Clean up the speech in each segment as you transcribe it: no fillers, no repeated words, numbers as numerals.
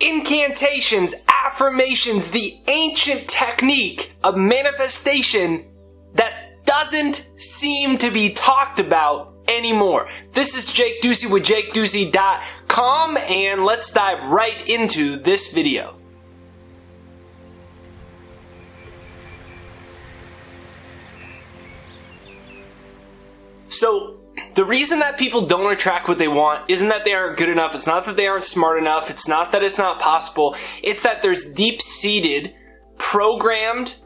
Incantations, affirmations, the ancient technique of manifestation that doesn't seem to be talked about anymore. This is Jake Ducey with JakeDucey.com, and let's dive right into this video. So, the reason that people don't attract what they want isn't that they aren't good enough, it's not that they aren't smart enough, it's not that it's not possible, it's that there's deep-seated, programmed,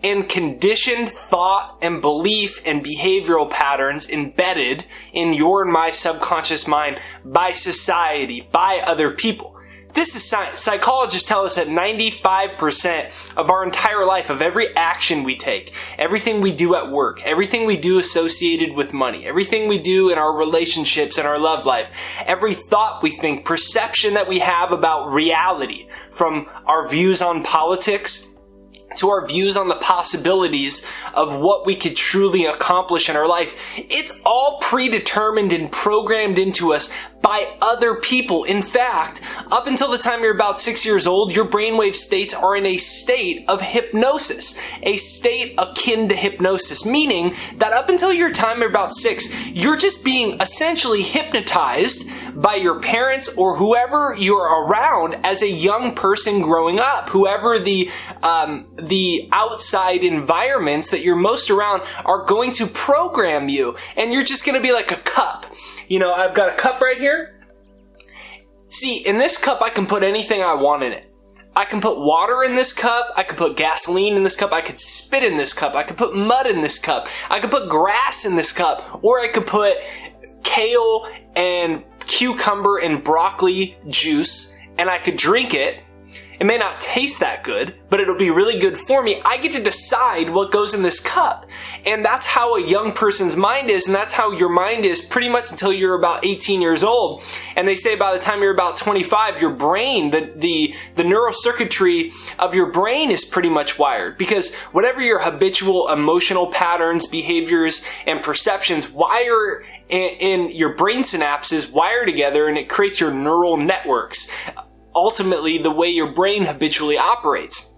and conditioned thought and belief and behavioral patterns embedded in your and my subconscious mind by society, by other people. This is science. Psychologists tell us that 95% of our entire life, of every action we take, everything we do at work, everything we do associated with money, everything we do in our relationships and our love life, every thought we think, perception that we have about reality, from our views on politics to our views on the possibilities of what we could truly accomplish in our life, it's all predetermined and programmed into us by other people. In fact, up until the time you're about 6 years old, your brainwave states are in a state of hypnosis, a state akin to hypnosis, meaning that up until your time you're about 6, you're just being essentially hypnotized by your parents or whoever you're around as a young person growing up. Whoever the outside environments that you're most around are going to program you, and you're just going to be like a cup. You know, I've got a cup right here. See, in this cup, I can put anything I want in it. I can put water in this cup. I could put gasoline in this cup. I could spit in this cup. I could put mud in this cup. I could put grass in this cup. Or I could put kale and cucumber and broccoli juice, and I could drink it. It may not taste that good, but it'll be really good for me. I get to decide what goes in this cup. And that's how a young person's mind is, and that's how your mind is pretty much until you're about 18 years old. And they say by the time you're about 25, your brain, the neural circuitry of your brain is pretty much wired. Because whatever your habitual emotional patterns, behaviors, and perceptions wire in your brain synapses wire together, and it creates your neural networks. Ultimately, the way your brain habitually operates.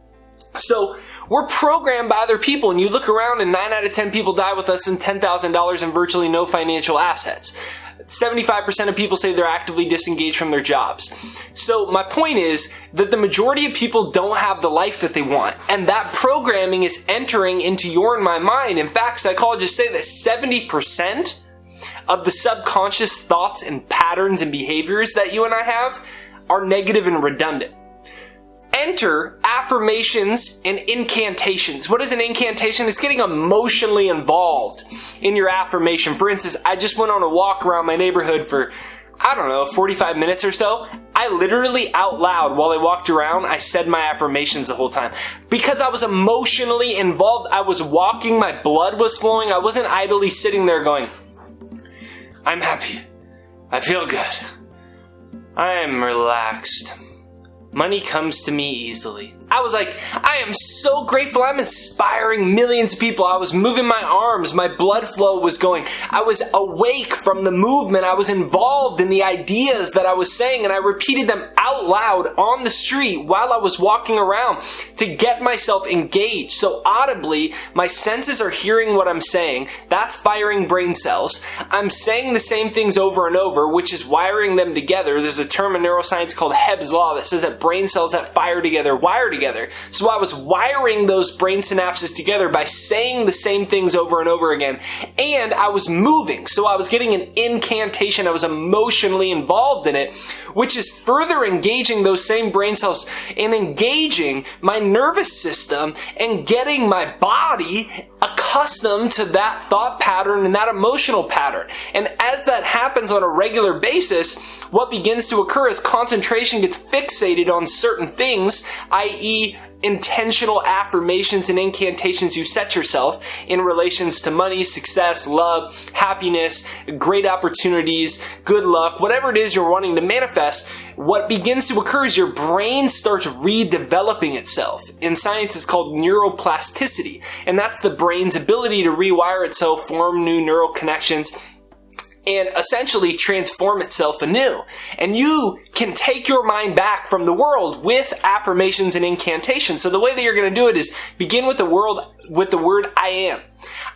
So, we're programmed by other people, and you look around and 9 out of 10 people die with less than $10,000 and virtually no financial assets. 75% of people say they're actively disengaged from their jobs. So my point is that the majority of people don't have the life that they want, and that programming is entering into your and my mind. In fact, psychologists say that 70% of the subconscious thoughts and patterns and behaviors that you and I have are negative and redundant. Enter affirmations and incantations. What is an incantation? It's getting emotionally involved in your affirmation. For instance, I just went on a walk around my neighborhood for, 45 minutes or so. I literally out loud while I walked around, I said my affirmations the whole time. Because I was emotionally involved. I was walking, my blood was flowing. I wasn't idly sitting there going, I'm happy. I feel good. I'm relaxed. Money comes to me easily. I was like, I am so grateful. I'm inspiring millions of people. I was moving my arms. My blood flow was going. I was awake from the movement. I was involved in the ideas that I was saying, and I repeated them out loud on the street while I was walking around to get myself engaged. So audibly, my senses are hearing what I'm saying. That's firing brain cells. I'm saying the same things over and over, which is wiring them together. There's a term in neuroscience called Hebb's Law that says that brain cells that fire together wire together. So I was wiring those brain synapses together by saying the same things over and over again. And I was moving. So I was getting an incantation. I was emotionally involved in it, which is further engaging those same brain cells and engaging my nervous system and getting my body accustomed to that thought pattern and that emotional pattern. And as that happens on a regular basis, what begins to occur is concentration gets fixated on certain things, i.e., intentional affirmations and incantations you set yourself in relations to money, success, love, happiness, great opportunities, good luck, whatever it is you're wanting to manifest. What begins to occur is your brain starts redeveloping itself. In science, it's called neuroplasticity, and that's the brain's ability to rewire itself, form new neural connections, and essentially transform itself anew. And you can take your mind back from the world with affirmations and incantations. So the way that you're going to do it is begin with the word I am.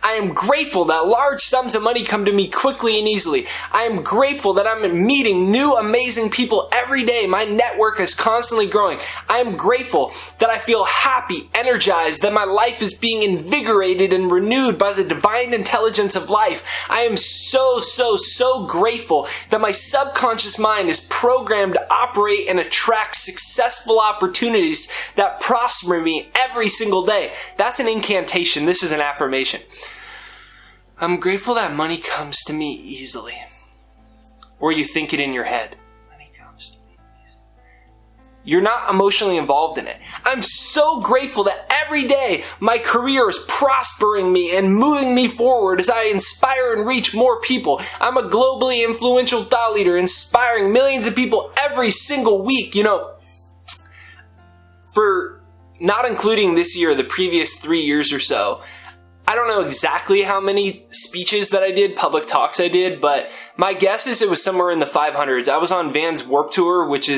I am grateful that large sums of money come to me quickly and easily. I am grateful that I'm meeting new amazing people every day. My network is constantly growing. I am grateful that I feel happy, energized, that my life is being invigorated and renewed by the divine intelligence of life. I am so grateful that my subconscious mind is programmed to operate and attract successful opportunities that prosper me every single day. That's an incantation. This is an affirmation. I'm grateful that money comes to me easily. Or you think it in your head. Money comes to me easily. You're not emotionally involved in it. I'm so grateful that every day my career is prospering me and moving me forward as I inspire and reach more people. I'm a globally influential thought leader, inspiring millions of people every single week. You know, for not including this year, the previous 3 years or so, I don't know exactly how many speeches that I did, public talks I did, but my guess is it was somewhere in the 500s. I was on Van's Warped Tour, which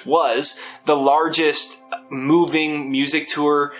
was the largest moving music tour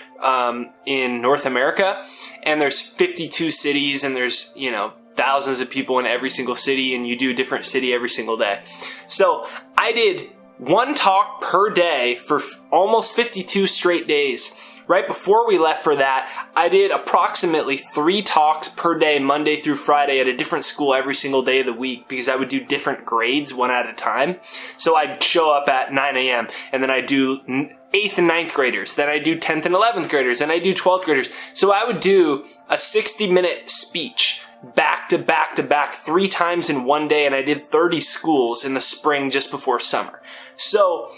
in North America, and there's 52 cities, and there's, you know, thousands of people in every single city, and you do a different city every single day. So I did one talk per day for almost 52 straight days. Right before we left for that, I did approximately 3 talks per day, Monday through Friday, at a different school every single day of the week, because I would do different grades one at a time. So I'd show up at 9 a.m. and then I'd do 8th and 9th graders, then I do 10th and 11th graders, and I do 12th graders. So I would do a 60-minute speech back to back to back 3 times in one day, and I did 30 schools in the spring just before summer. So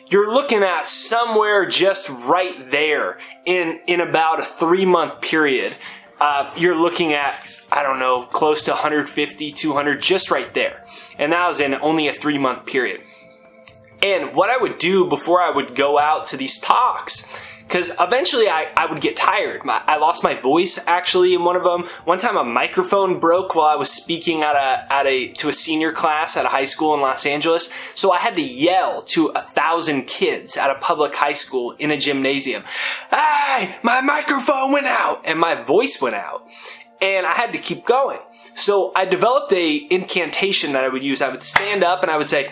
you're looking at somewhere just right there in about a 3-month period. You're looking at, I don't know, close to 150, 200, just right there. And that was in only a 3-month period. And what I would do before I would go out to these talks, because eventually I would get tired. I lost my voice actually in one of them. One time a microphone broke while I was speaking to a senior class at a high school in Los Angeles. So I had to yell to 1,000 kids at a public high school in a gymnasium. Hey, my microphone went out, and my voice went out. And I had to keep going. So I developed a incantation that I would use. I would stand up and I would say,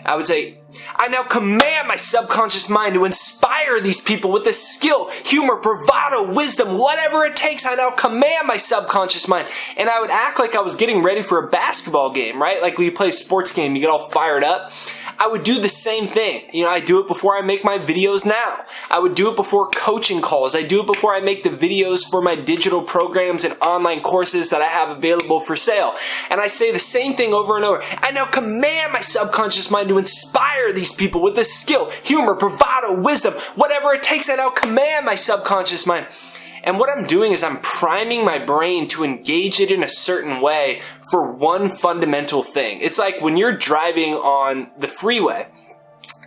I now command my subconscious mind to inspire these people with this skill, humor, bravado, wisdom, whatever it takes. I now command my subconscious mind. And I would act like I was getting ready for a basketball game, right? Like when you play a sports game, you get all fired up. I would do the same thing. You know, I do it before I make my videos now. I would do it before coaching calls. I do it before I make the videos for my digital programs and online courses that I have available for sale. And I say the same thing over and over. I now command my subconscious mind to inspire these people with this skill, humor, bravado, wisdom, whatever it takes. I now command my subconscious mind. And what I'm doing is I'm priming my brain to engage it in a certain way for one fundamental thing. It's like when you're driving on the freeway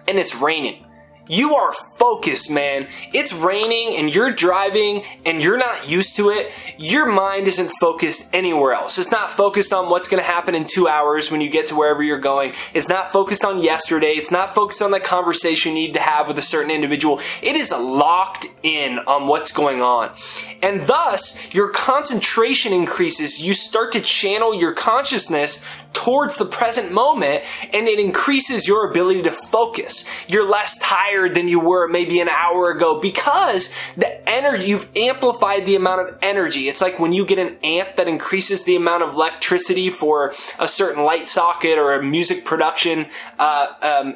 and it's raining. You are focused, man. It's raining and you're driving and you're not used to it. Your mind isn't focused anywhere else. It's not focused on what's going to happen in 2 hours when you get to wherever you're going. It's not focused on yesterday. It's not focused on the conversation you need to have with a certain individual. It is locked in on what's going on. And thus, your concentration increases. You start to channel your consciousness towards the present moment, and it increases your ability to focus. You're less tired than you were maybe an hour ago because the energy, you've amplified the amount of energy. It's like when you get an amp that increases the amount of electricity for a certain light socket or a music production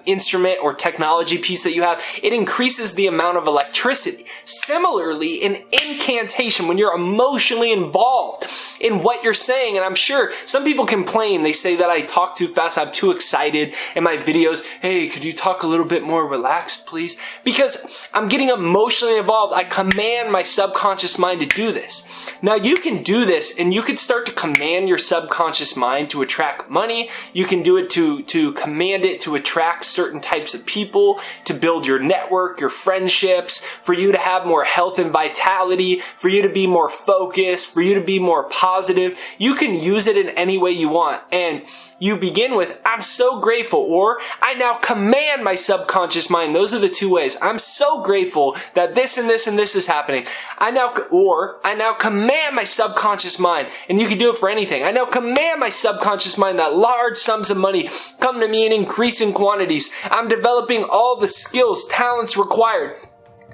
instrument or technology piece that you have, it increases the amount of electricity. Similarly, in incantation, when you're emotionally involved in what you're saying, and I'm sure some people complain, they say that I talk too fast, I'm too excited in my videos. Hey, could you talk a little bit more relaxed, please? Because I'm getting emotionally involved. I command my subconscious mind to do this. Now you can do this and you can start to command your subconscious mind to attract money. You can do it to command it to attract certain types of people, to build your network, your friendships, for you to have more health and vitality, for you to be more focused, for you to be more positive. positive. You can use it in any way you want. And you begin with, I'm so grateful, or I now command my subconscious mind. Those are the two ways. I'm so grateful that this and this and this is happening. I now command my subconscious mind. And you can do it for anything. I now command my subconscious mind that large sums of money come to me in increasing quantities. I'm developing all the skills, talents required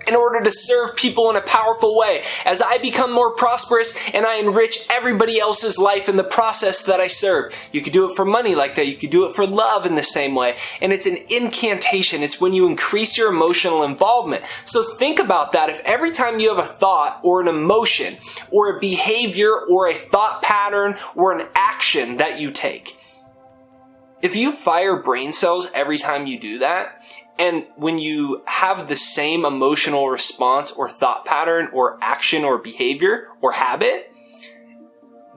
in order to serve people in a powerful way as I become more prosperous and I enrich everybody else's life in the process that I serve. You could do it for money like that. You could do it for love in the same way. And it's an incantation. It's when you increase your emotional involvement. So think about that. If every time you have a thought or an emotion or a behavior or a thought pattern or an action that you take, if you fire brain cells every time you do that, and when you have the same emotional response or thought pattern or action or behavior or habit,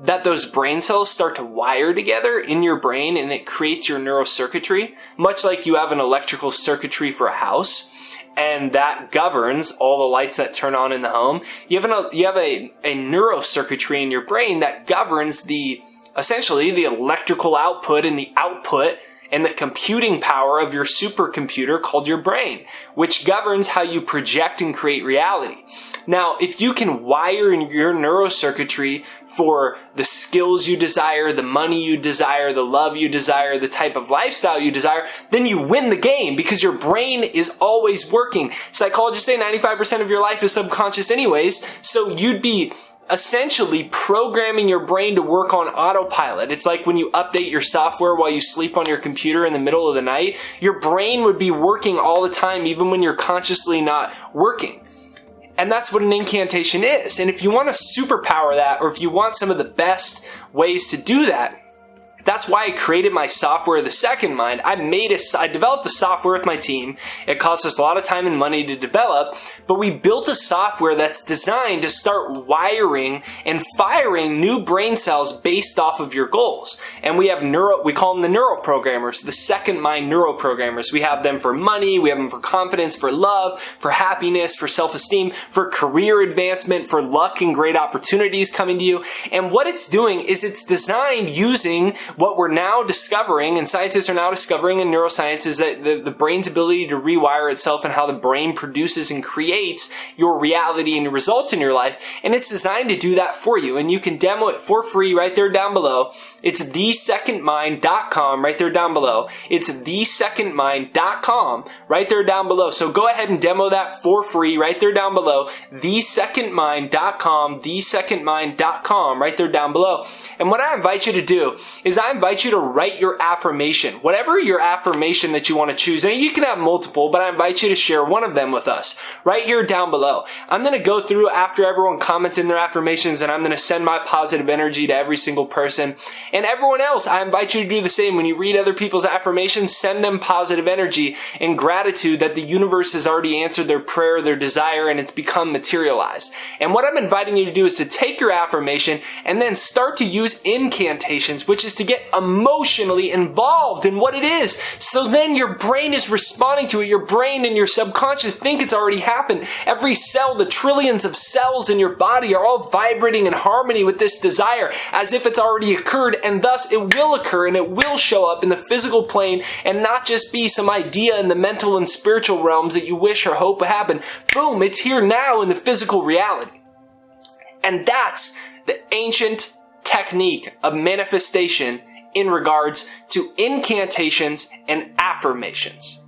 that those brain cells start to wire together in your brain and it creates your neurocircuitry, much like you have an electrical circuitry for a house, and that governs all the lights that turn on in the home. You have a neurocircuitry in your brain that governs essentially the electrical output and the output and the computing power of your supercomputer called your brain, which governs how you project and create reality. Now, if you can wire in your neurocircuitry for the skills you desire, the money you desire, the love you desire, the type of lifestyle you desire, then you win the game because your brain is always working. Psychologists say 95% of your life is subconscious anyways, so you'd be essentially programming your brain to work on autopilot. It's like when you update your software while you sleep on your computer in the middle of the night, your brain would be working all the time even when you're consciously not working. And that's what an incantation is. And if you want to superpower that, or if you want some of the best ways to do that, that's why I created my software, The Second Mind. I developed the software with my team. It cost us a lot of time and money to develop, but we built a software that's designed to start wiring and firing new brain cells based off of your goals. And we call them the neuroprogrammers, the Second Mind neuroprogrammers. We have them for money, we have them for confidence, for love, for happiness, for self-esteem, for career advancement, for luck and great opportunities coming to you. And what it's doing is it's designed using what we're now discovering, and scientists are now discovering in neuroscience, is that the brain's ability to rewire itself and how the brain produces and creates your reality and results in your life. And it's designed to do that for you. And you can demo it for free right there down below. It's thesecondmind.com right there down below. It's thesecondmind.com right there down below. So go ahead and demo that for free right there down below. Thesecondmind.com, thesecondmind.com right there down below. And what I invite you to do is I invite you to write your affirmation. Whatever your affirmation that you want to choose, and you can have multiple, but I invite you to share one of them with us right here down below. I'm going to go through after everyone comments in their affirmations, and I'm going to send my positive energy to every single person. And everyone else, I invite you to do the same. When you read other people's affirmations, send them positive energy and gratitude that the universe has already answered their prayer, their desire, and it's become materialized. And what I'm inviting you to do is to take your affirmation and then start to use incantations, which is to get emotionally involved in what it is. So then your brain is responding to it. Your brain and your subconscious think it's already happened. Every cell, the trillions of cells in your body are all vibrating in harmony with this desire as if it's already occurred, and thus it will occur and it will show up in the physical plane and not just be some idea in the mental and spiritual realms that you wish or hope would happen. Boom, it's here now in the physical reality. And that's the ancient technique of manifestation in regards to incantations and affirmations.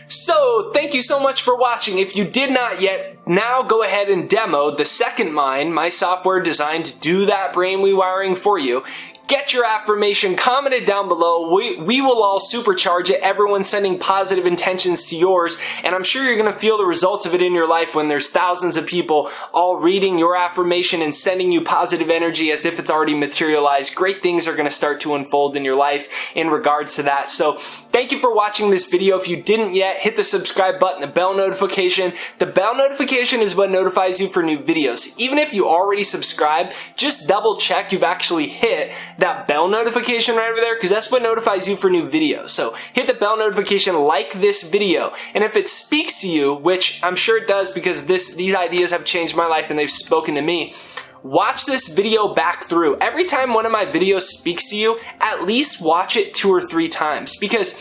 So, thank you so much for watching. If you did not yet, now go ahead and demo The Second Mind, my software designed to do that brain rewiring for you. Get your affirmation commented down below. We will all supercharge it. Everyone's sending positive intentions to yours. And I'm sure you're going to feel the results of it in your life when there's thousands of people all reading your affirmation and sending you positive energy as if it's already materialized. Great things are going to start to unfold in your life in regards to that. So thank you for watching this video. If you didn't yet, hit the subscribe button, the bell notification. The bell notification is what notifies you for new videos. Even if you already subscribed, just double check you've actually hit that bell notification right over there, because that's what notifies you for new videos. So hit the bell notification, like this video, and if it speaks to you, which I'm sure it does because these ideas have changed my life and they've spoken to me, watch this video back through. Every time one of my videos speaks to you, at least watch it 2 or 3 times, because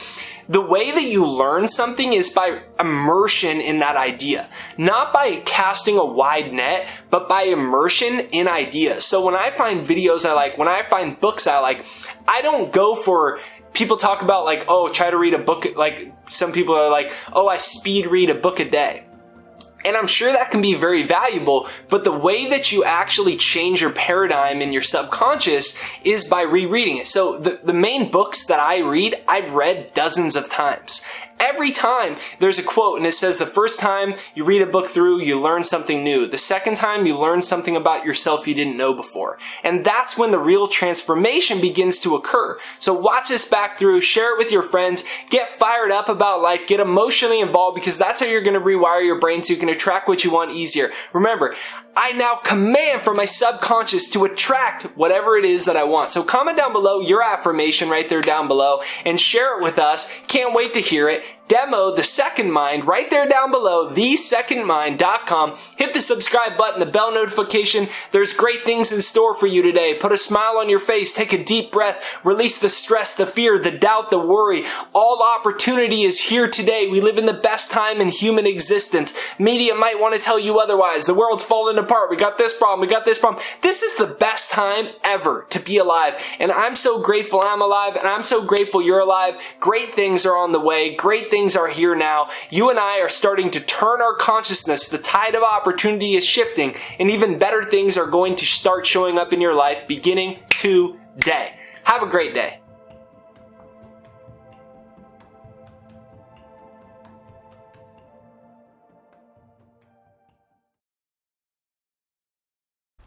the way that you learn something is by immersion in that idea. Not by casting a wide net, but by immersion in ideas. So when I find videos I like, when I find books I like, I don't go for, people talk about like, oh, try to read a book, like some people are like, oh, I speed read a book a day. And I'm sure that can be very valuable, but the way that you actually change your paradigm in your subconscious is by rereading it. So the main books that I read, I've read dozens of times. Every time there's a quote and it says the first time you read a book through, you learn something new. The second time you learn something about yourself you didn't know before. And that's when the real transformation begins to occur. So watch this back through, share it with your friends, get fired up about life, get emotionally involved, because that's how you're going to rewire your brain so you can attract what you want easier. Remember, I now command for my subconscious to attract whatever it is that I want. So comment down below your affirmation right there down below and share it with us. Can't wait to hear it. Demo The Second Mind right there down below, thesecondmind.com. Hit the subscribe button, the bell notification. There's great things in store for you today. Put a smile on your face, take a deep breath, release the stress, the fear, the doubt, the worry. All opportunity is here today. We live in the best time in human existence. Media might want to tell you otherwise. The world's falling apart. We got this problem. We got this problem. This is the best time ever to be alive. And I'm so grateful I'm alive, and I'm so grateful you're alive. Great things are on the way. Great things are here now. You and I are starting to turn our consciousness. The tide of opportunity is shifting, and even better things are going to start showing up in your life beginning today. Have a great day.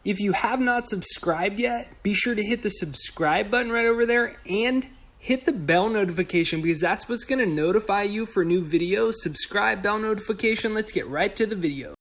If you have not subscribed yet, be sure to hit the subscribe button right over there and hit the bell notification, because that's what's going to notify you for new videos. Subscribe, bell notification. Let's get right to the video.